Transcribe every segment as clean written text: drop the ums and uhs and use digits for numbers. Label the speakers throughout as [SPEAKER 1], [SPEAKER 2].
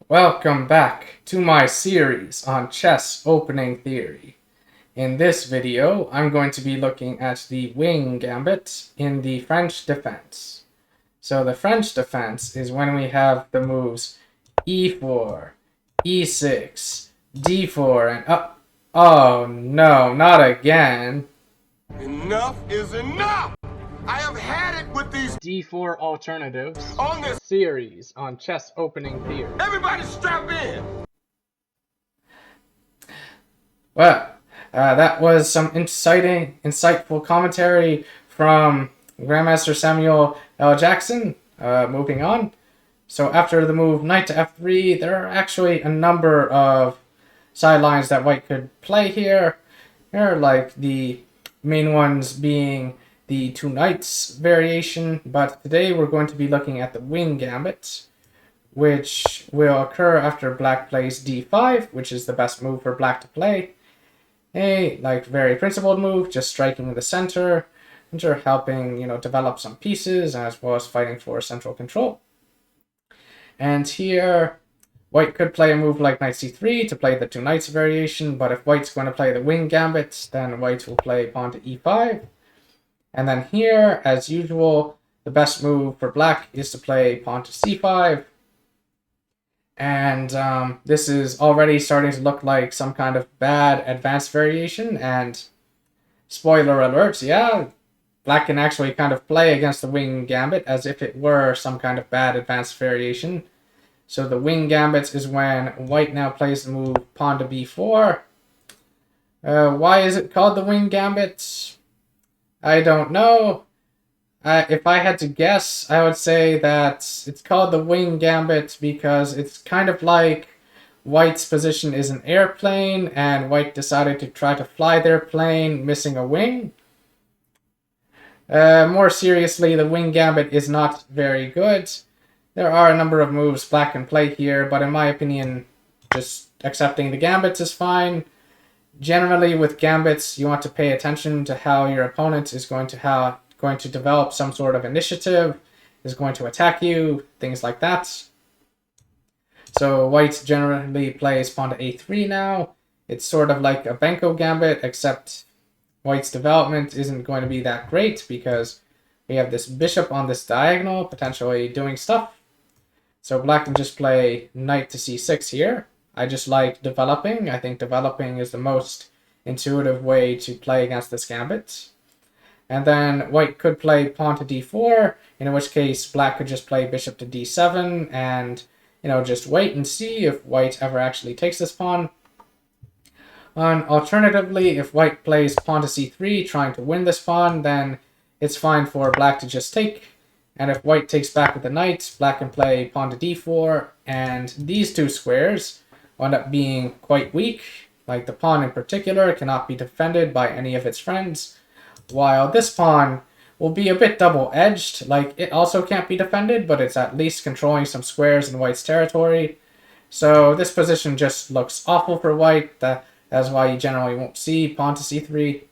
[SPEAKER 1] Welcome back to my series on chess opening theory. In this video, I'm going to be looking at the Wing Gambit in the French defense. So the French defense is when we have the moves e4, e6, d4, and oh no, not again.
[SPEAKER 2] Enough is enough! I have had it with these
[SPEAKER 1] d4 alternatives
[SPEAKER 2] on this
[SPEAKER 1] series on chess opening theory.
[SPEAKER 2] Everybody strap in!
[SPEAKER 1] Well, that was some insightful commentary from Grandmaster Samuel L. Jackson. Moving on. So after the move knight to f3, there are actually a number of sidelines that white could play here. Here, like the main ones being the two knights variation, but today we're going to be looking at the Wing Gambit, which will occur after black plays d5, which is the best move for black to play. A very principled move, just striking the center, helping develop some pieces as well as fighting for central control. And here, white could play a move like knight c3 to play the two knights variation, but if white's going to play the Wing Gambit, then white will play pawn to e5. And then here, as usual, the best move for black is to play pawn to c5. And this is already starting to look like some kind of bad advanced variation. And spoiler alert, yeah, black can actually kind of play against the Wing Gambit as if it were some kind of bad advanced variation. So the Wing Gambit is when white now plays the move pawn to b4. Why is it called the Wing Gambit? I don't know. If I had to guess, I would say that it's called the Wing Gambit because it's kind of like white's position is an airplane and white decided to try to fly their plane missing a wing. More seriously, the Wing Gambit is not very good. There are a number of moves black can play here, but in my opinion, just accepting the gambits is fine. Generally, with gambits, you want to pay attention to how your opponent is going to develop some sort of initiative, is going to attack you, things like that. So white generally plays pawn to a3 now. It's sort of like a Benko Gambit, except white's development isn't going to be that great because we have this bishop on this diagonal, potentially doing stuff. So black can just play knight to c6 here. I just like developing. I think developing is the most intuitive way to play against this gambit. And then white could play pawn to d4, in which case black could just play bishop to d7 and, just wait and see if white ever actually takes this pawn. And alternatively, if white plays pawn to c3, trying to win this pawn, then it's fine for black to just take. And if white takes back with the knight, black can play pawn to d4, and these two squares end up being quite weak. Like the pawn in particular cannot be defended by any of its friends, while this pawn will be a bit double-edged. Like, it also can't be defended, but it's at least controlling some squares in white's territory. So this position just looks awful for white. That's why you generally won't see pawn to c3.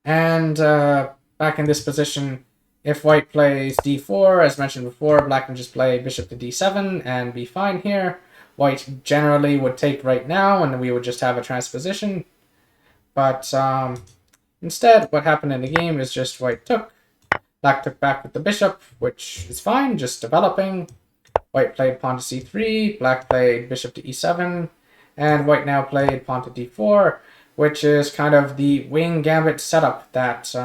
[SPEAKER 1] And back in this position, if white plays d4, as mentioned before, black can just play bishop to d7 and be fine here. White generally would take right now, and we would just have a transposition. But instead, what happened in the game is just white took. Black took back with the bishop, which is fine, just developing. White played pawn to c3, black played bishop to e7, and white now played pawn to d4, which is kind of the Wing Gambit setup that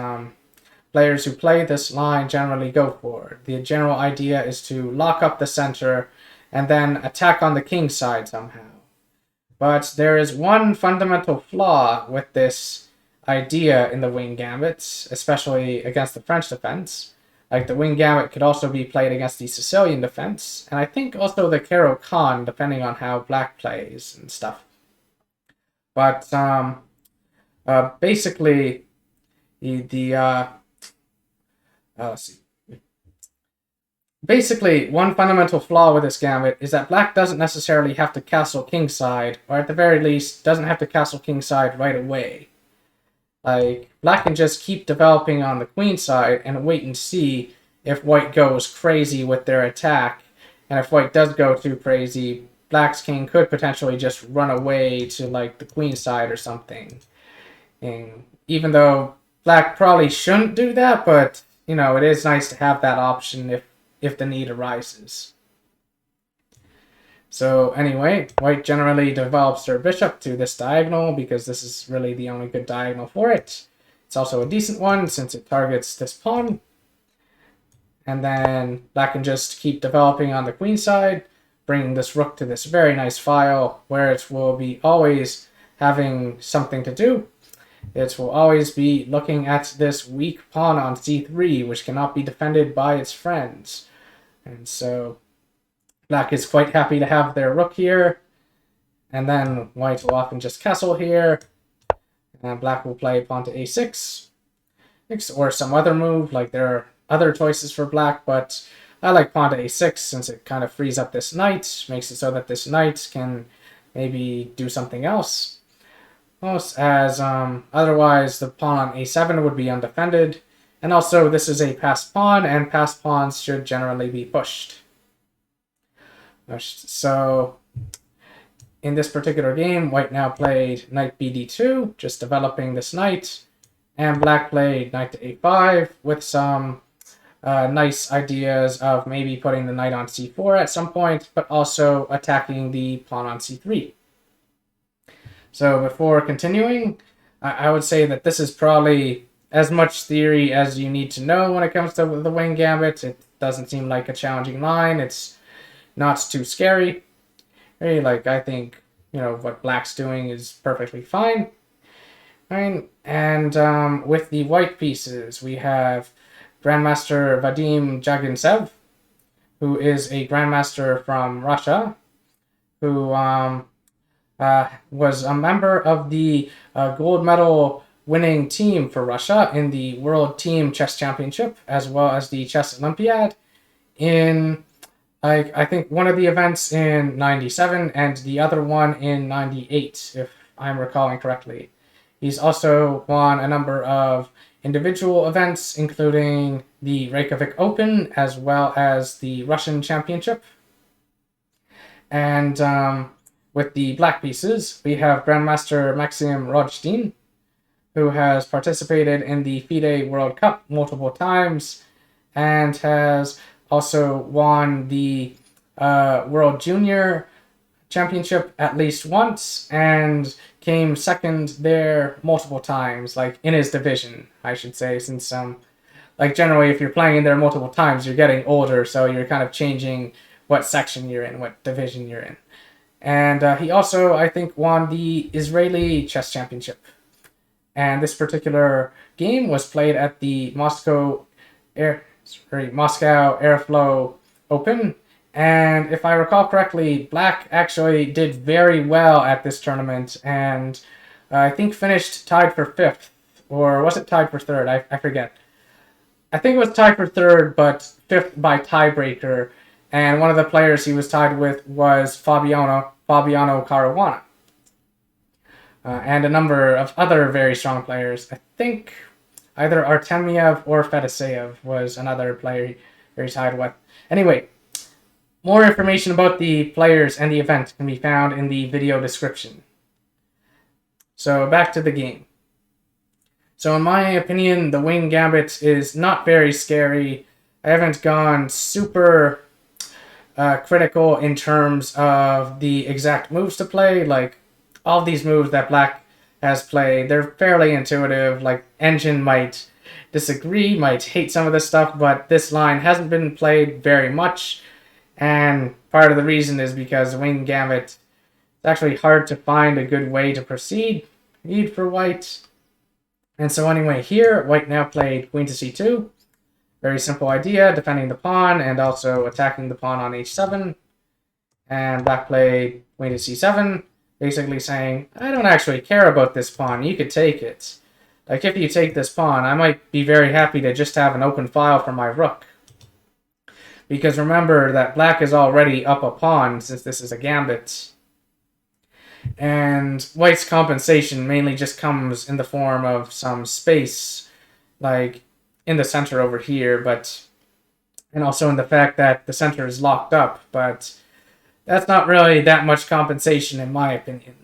[SPEAKER 1] players who play this line generally go for. The general idea is to lock up the center and then attack on the king side somehow. But there is one fundamental flaw with this idea in the Wing Gambit, especially against the French defense. Like, the Wing Gambit could also be played against the Sicilian defense, and I think also the Caro-Kann, depending on how black plays and stuff. But basically, let's see. Basically, one fundamental flaw with this gambit is that black doesn't necessarily have to castle kingside, or at the very least, doesn't have to castle kingside right away. Like, black can just keep developing on the queen side and wait and see if white goes crazy with their attack And if white does go too crazy, black's king could potentially just run away to like the queen side or something. And even though black probably shouldn't do that, but you know, it is nice to have that option if the need arises. So anyway, white generally develops their bishop to this diagonal because this is really the only good diagonal for it. It's also a decent one since it targets this pawn. And then black can just keep developing on the queen side, bringing this rook to this very nice file where it will be always having something to do. It will always be looking at this weak pawn on c3, which cannot be defended by its friends. And so black is quite happy to have their rook here. And then white will often just castle here. And black will play pawn to a6. Or some other move, like there are other choices for black, but I like pawn to a6 since it kind of frees up this knight, makes it so that this knight can maybe do something else. As otherwise the pawn on a7 would be undefended. And also this is a passed pawn, and passed pawns should generally be pushed. So in this particular game, white now played knight bd2, just developing this knight, and black played knight to a5 with some nice ideas of maybe putting the knight on c4 at some point, but also attacking the pawn on c3. So before continuing, I would say that this is probably as much theory as you need to know when it comes to the Wing Gambit. It doesn't seem like a challenging line. It's not too scary. Really, like, I think, you know, what black's doing is perfectly fine. Right? And with the white pieces, we have Grandmaster Vadim Zvjaginsev, who is a Grandmaster from Russia, who was a member of the gold medal winning team for Russia in the World Team Chess Championship, as well as the Chess Olympiad in, I think, one of the events in 97 and the other one in 98, if I'm recalling correctly. He's also won a number of individual events, including the Reykjavik Open, as well as the Russian Championship. And with the black pieces, we have Grandmaster Maxim Rodshtein, who has participated in the FIDE World Cup multiple times and has also won the World Junior Championship at least once and came second there multiple times, like in his division, I should say, since like generally if you're playing in there multiple times, you're getting older, so you're kind of changing what section you're in, what division you're in. And he also, I think, won the Israeli Chess Championship. And this particular game was played at the Moscow Airflow Open. And if I recall correctly, black actually did very well at this tournament, and I think finished tied for 5th, or was it tied for 3rd? I forget. I think it was tied for 3rd, but 5th by tiebreaker. And one of the players he was tied with was Fabiano Caruana. And a number of other very strong players. I think either Artemiev or Fedoseev was another player he tied with. Anyway, more information about the players and the event can be found in the video description. So back to the game. So in my opinion, the Wing Gambit is not very scary. I haven't gone super critical in terms of the exact moves to play. Like, all these moves that black has played, they're fairly intuitive. Like, Engine might disagree, might hate some of this stuff, but this line hasn't been played very much. And part of the reason is because Wing Gambit, it's actually hard to find a good way to proceed for white. And so anyway, here, white now played queen to c2. Very simple idea, defending the pawn and also attacking the pawn on h7. And black played queen to c7, basically saying, I don't actually care about this pawn, you could take it. Like, if you take this pawn, I might be very happy to just have an open file for my rook. Because remember that black is already up a pawn since this is a gambit. And white's compensation mainly just comes in the form of some space, like in the center over here. But and also in the fact that the center is locked up, but that's not really that much compensation in my opinion.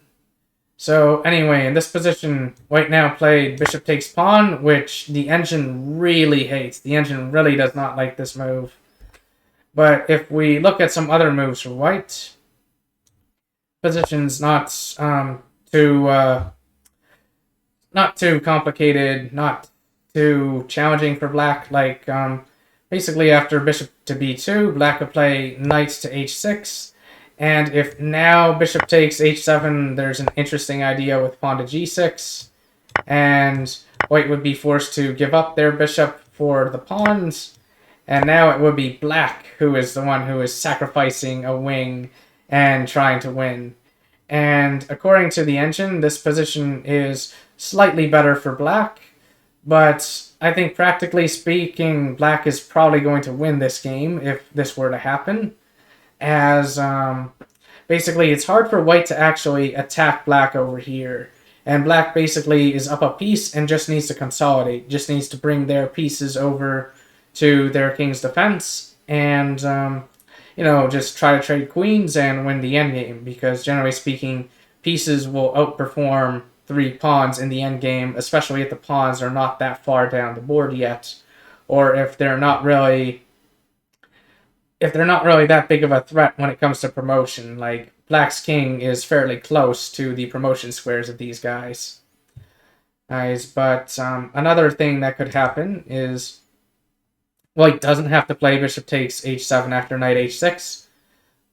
[SPEAKER 1] So anyway, in this position, white now played bishop takes pawn, which the engine really hates. The engine really does not like this move. But if we look at some other moves for white, position's not too complicated, not too challenging for black. Like basically after bishop to b2, black would play knight to h6. And if now bishop takes h7, there's an interesting idea with pawn to g6. And white would be forced to give up their bishop for the pawns. And now it would be black who is the one who is sacrificing a wing and trying to win. And according to the engine, this position is slightly better for black. But I think practically speaking, black is probably going to win this game if this were to happen. As basically it's hard for white to actually attack black over here. And black basically is up a piece and just needs to consolidate, just needs to bring their pieces over to their king's defense and, just try to trade queens and win the endgame. Because generally speaking, pieces will outperform 3 pawns in the endgame, especially if the pawns are not that far down the board yet, or if they're not really that big of a threat when it comes to promotion. Like, black's king is fairly close to the promotion squares of these guys. But another thing that could happen is white doesn't have to play bishop takes h7 after knight h6.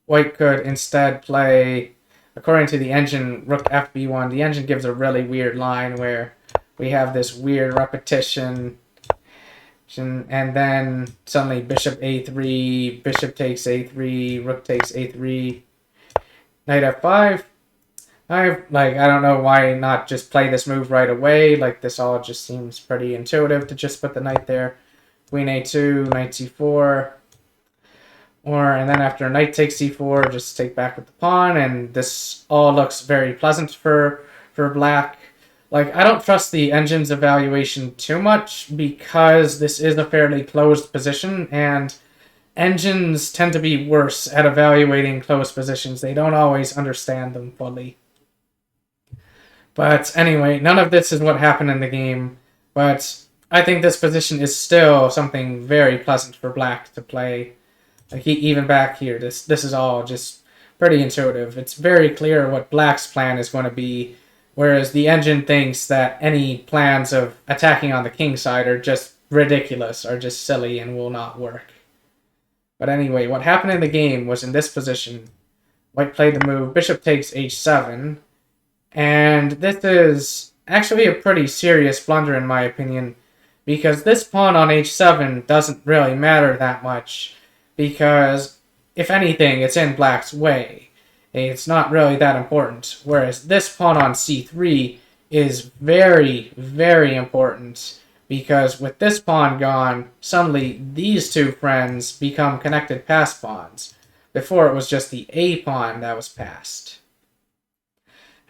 [SPEAKER 1] White could instead play, according to the engine, rook fb1. The engine gives a really weird line where we have this weird repetition, and then suddenly bishop a3, bishop takes a3, rook takes a3, knight f5. I don't know why not just play this move right away. Like, this all just seems pretty intuitive to just put the knight there. Queen a2, knight c4, and then after knight takes c4, just take back with the pawn, and this all looks very pleasant for black. Like, I don't trust the engine's evaluation too much because this is a fairly closed position, and engines tend to be worse at evaluating closed positions. They don't always understand them fully. But anyway, none of this is what happened in the game, but I think this position is still something very pleasant for black to play. Like, even back here, this is all just pretty intuitive. It's very clear what black's plan is going to be, whereas the engine thinks that any plans of attacking on the king side are just ridiculous, are just silly, and will not work. But anyway, what happened in the game was in this position, white played the move bishop takes h7, and this is actually a pretty serious blunder in my opinion, because this pawn on h7 doesn't really matter that much, because if anything, it's in black's way. It's not really that important, whereas this pawn on c3 is very, very important, because with this pawn gone, suddenly these two friends become connected pass pawns. Before it was just the a pawn that was passed.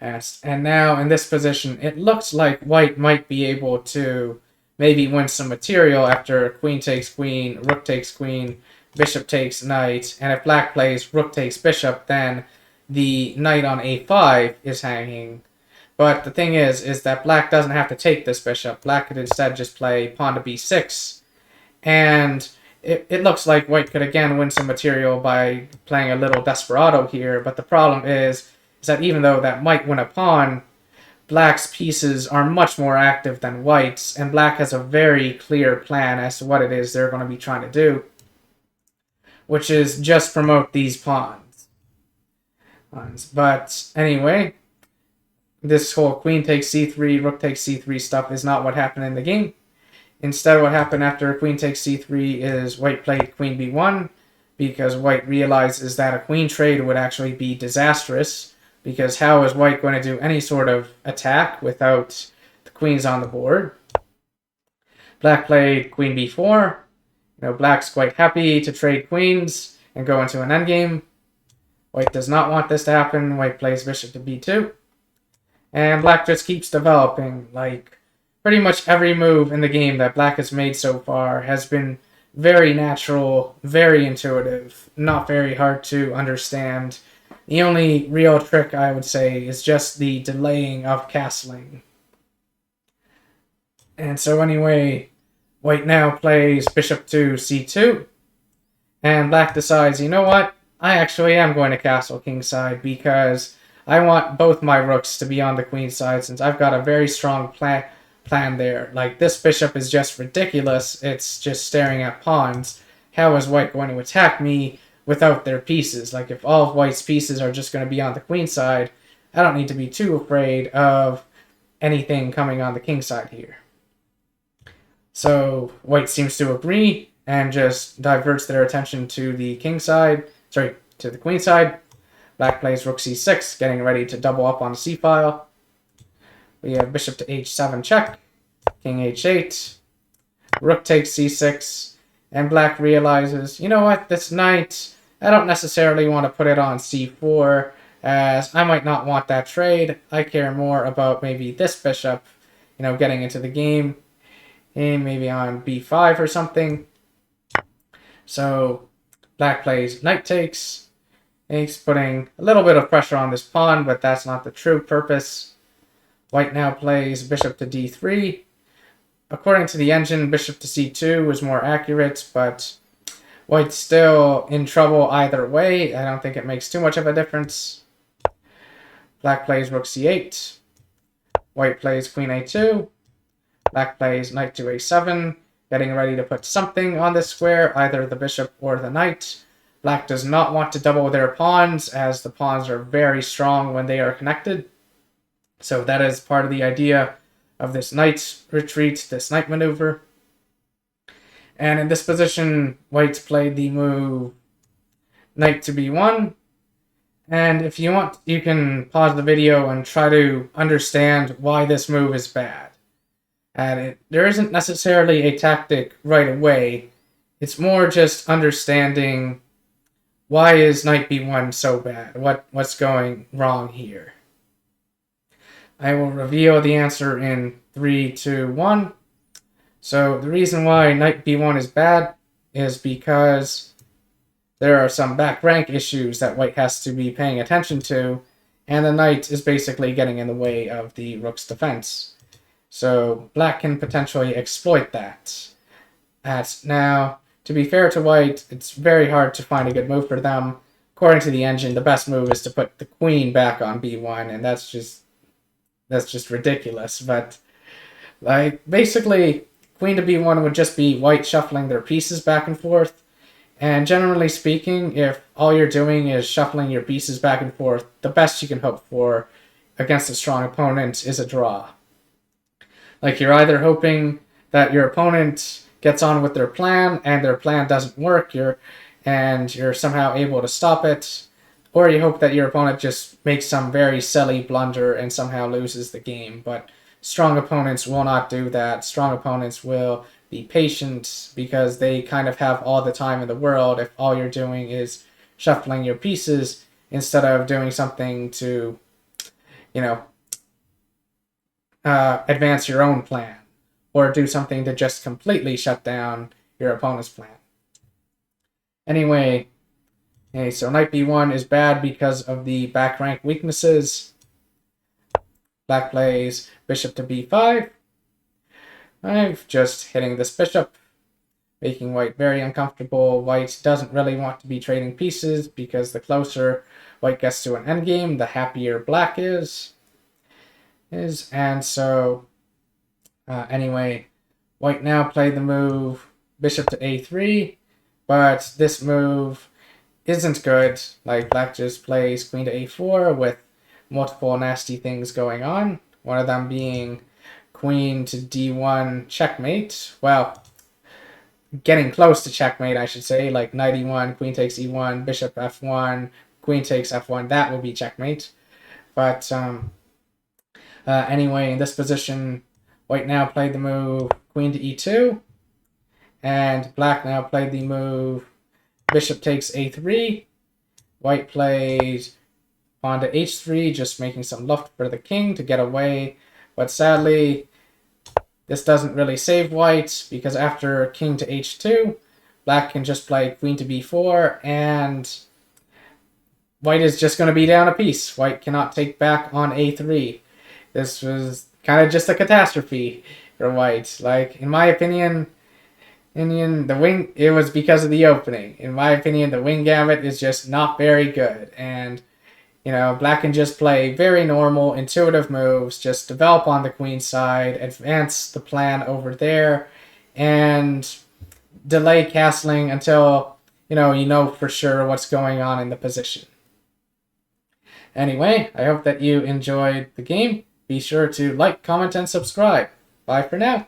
[SPEAKER 1] And now in this position, it looks like white might be able to maybe win some material after queen takes queen, rook takes queen, bishop takes knight, and if black plays rook takes bishop, then the knight on a5 is hanging. But the thing is that black doesn't have to take this bishop. Black could instead just play pawn to b6, and it looks like white could again win some material by playing a little desperado here, but the problem is that even though that might win a pawn, black's pieces are much more active than white's, and black has a very clear plan as to what it is they're going to be trying to do, which is just promote these pawns. But anyway, this whole queen takes c3, rook takes c3 stuff is not what happened in the game. Instead, what happened after queen takes c3 is white played queen b1, because white realizes that a queen trade would actually be disastrous, because how is white going to do any sort of attack without the queens on the board? Black played queen b4. Black's quite happy to trade queens and go into an endgame. White does not want this to happen. White plays bishop to b2. And black just keeps developing. Like, pretty much every move in the game that black has made so far has been very natural, very intuitive, not very hard to understand. The only real trick, I would say, is just the delaying of castling. And so anyway, white now plays bishop to c2, and black decides, you know what, I actually am going to castle kingside because I want both my rooks to be on the queen side since I've got a very strong plan there. Like, this bishop is just ridiculous. It's just staring at pawns. How is white going to attack me without their pieces? Like, if all of white's pieces are just going to be on the queen side, I don't need to be too afraid of anything coming on the king side here. So white seems to agree and just diverts their attention to the king side, sorry, to the queen side. Black plays rook c6, getting ready to double up on the c-file. We have bishop to h7 check, king h8, rook takes c6, and black realizes, you know what, this knight, I don't necessarily want to put it on c4, as I might not want that trade. I care more about maybe this bishop, you know, getting into the game, and maybe on b5 or something. So black plays knight takes. He's putting a little bit of pressure on this pawn, but that's not the true purpose. White now plays bishop to d3. According to the engine, bishop to c2 was more accurate, but white's still in trouble either way. I don't think it makes too much of a difference. Black plays rook c8. White plays queen a2. Black plays knight to a7, getting ready to put something on this square, either the bishop or the knight. Black does not want to double their pawns, as the pawns are very strong when they are connected. So that is part of the idea of this knight retreat, this knight maneuver. And in this position, white's played the move knight to b1. And if you want, you can pause the video and try to understand why this move is bad. And there isn't necessarily a tactic right away. It's more just understanding why is knight b1 so bad? What's going wrong here? I will reveal the answer in 3, 2, 1. So the reason why knight b1 is bad is because there are some back rank issues that white has to be paying attention to, and the knight is basically getting in the way of the rook's defense. So black can potentially exploit that. Now, to be fair to white, it's very hard to find a good move for them. According to the engine, the best move is to put the queen back on b1, and that's just ridiculous. But like, basically, queen to b1 would just be white shuffling their pieces back and forth. And generally speaking, if all you're doing is shuffling your pieces back and forth, the best you can hope for against a strong opponent is a draw. Like, you're either hoping that your opponent gets on with their plan and their plan doesn't work, and you're somehow able to stop it, or you hope that your opponent just makes some very silly blunder and somehow loses the game. But strong opponents will not do that. Strong opponents will be patient because they kind of have all the time in the world if all you're doing is shuffling your pieces instead of doing something to, you know, advance your own plan, or do something to just completely shut down your opponent's plan. Anyway, so knight b1 is bad because of the back rank weaknesses. Black plays bishop to b5. I'm just hitting this bishop, making white very uncomfortable. White doesn't really want to be trading pieces because the closer white gets to an endgame, the happier black is. And so, anyway, white now played the move bishop to a3, but this move isn't good. Like, black just plays queen to a4 with multiple nasty things going on. One of them being queen to d1 checkmate. Well, getting close to checkmate, I should say. Like knight e1, queen takes e1, bishop f1, queen takes f1. That will be checkmate. But anyway, in this position, white now played the move queen to e2, and black now played the move bishop takes a3. White plays pawn to h3, just making some luft for the king to get away. But sadly, this doesn't really save white, because after king to h2, black can just play queen to b4, and white is just going to be down a piece. White cannot take back on a3. This was kind of just a catastrophe for white. Like, in my opinion, it was because of the opening. In my opinion, the Wing Gambit is just not very good. And, black can just play very normal, intuitive moves, just develop on the queen side, advance the plan over there, and delay castling until, you know for sure what's going on in the position. Anyway, I hope that you enjoyed the game. Be sure to like, comment, and subscribe. Bye for now.